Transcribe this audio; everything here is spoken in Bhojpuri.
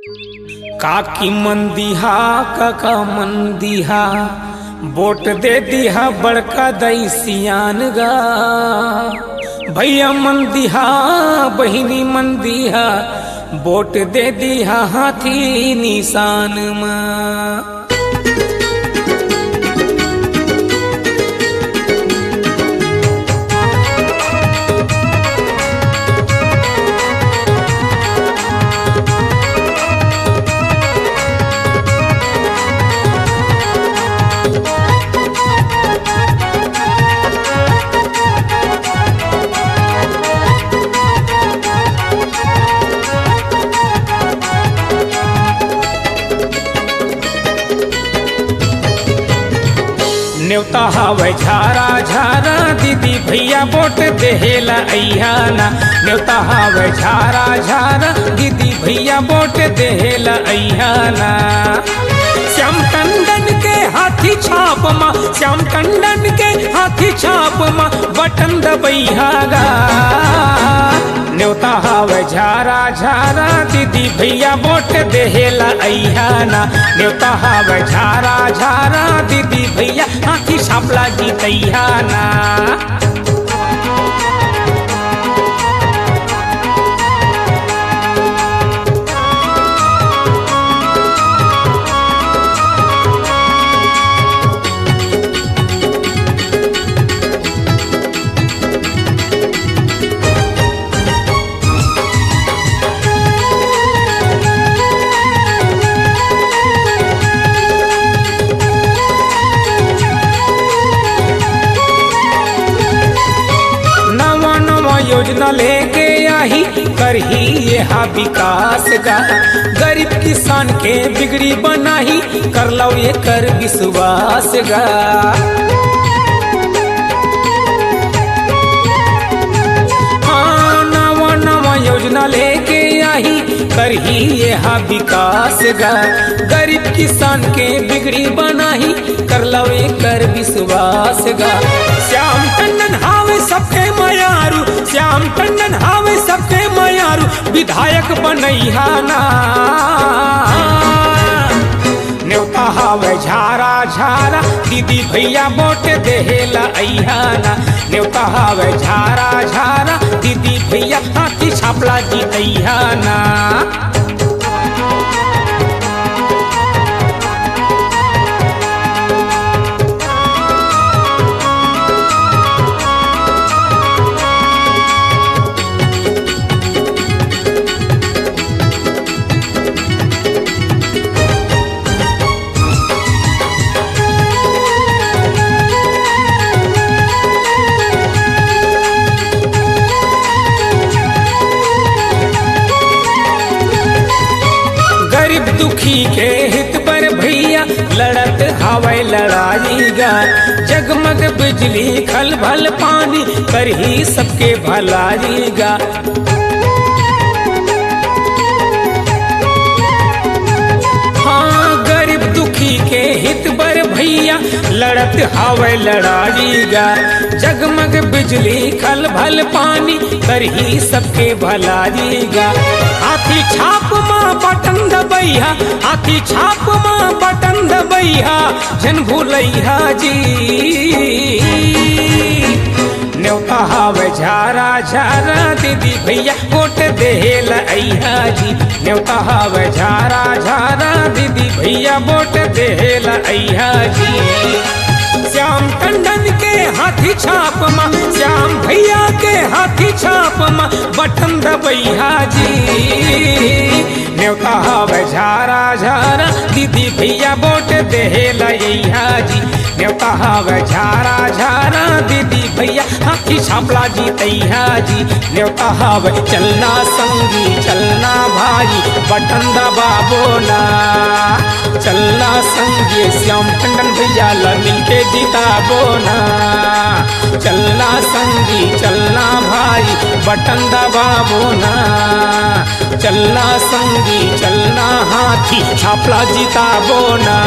काकी मंदिहा काका मंदिहा वोट दे दिहा बड़का दई सियान गा। भैया मंदिहा बहिनी मंदिहा वोट दे दिहा हाथी निशान में। न्योता हवे झारा झारा दीदी भैया वोट देहेला अइहाना। न्योता हवे झारा झारा दीदी भैया वोट देहेला अइहाना। श्याम टंडन के हाथी छाप मा, श्याम टंडन के हाथी छाप मा बटन दबैहागा। न्योता हवे झारा झारा दीदी भैया वोट देहेला अइहाना। न्योता हवे झारा झारा दीदी भैया हाथी छापला जीतैहाना। योजना लेके आही करही यहाँ विकास गा। गरीब किसान के बिगड़ी बनाही कर लो ये कर विश्वास गा। हाँ नवा नवा योजना लेके आही करही यहाँ विकास गा। गरीब किसान के बिगड़ी बनाही कर लो ये कर विश्वास गा। श्याम टंडन हावे सबके मयारू, श्याम टंडन हावे सबके मयारू विधायक बनैहाना। न्योता हावे झारा झारा दीदी भैया वोट देहेला अइहाना। न्योता हावे झारा झारा दीदी भैया हाथी छापला जीतैहाना। गरीब दुखी के हित पर भैया लड़त हवे लड़ाई गा। जगमग बिजली खल भल पानी करही सबके भलाई गा। हाँ गरीब दुखी के हित पर भैया लड़त हवे लड़ाई गा। जगमग बिजली खल भल पानी करही सबके भलाई गा। हाथी छाप माँ बटन दबैहा, हाथी छाप माँ बटन दबैहा जन भूलैहा जी। न्योता हावे झारा झारा दीदी भैया वोट देहेला अइहा जी। न्योता हावे झारा झारा दीदी भैया वोट देहेला अइहा जी। श्याम टंडन के हाथी छाप मा, श्याम भैया के हाथी छाप मा बटन दबैहा जी। न्योता हावे झारा झारा दीदी भैया वोट देहेला अइहा जी। न्योता हावे झारा झारा दीदी भैया हाथी छापला जीतैहा जी। न्योता हावे चलना संगी चलना भाई बटन दबाबो ना। चलना संगी श्याम टंडन भैया ला मिलके जिताबो ना। चलना संगी चलना भाई बटन दबाबो ना। चलना संगी चलना हाथी छापला जिताबो ना।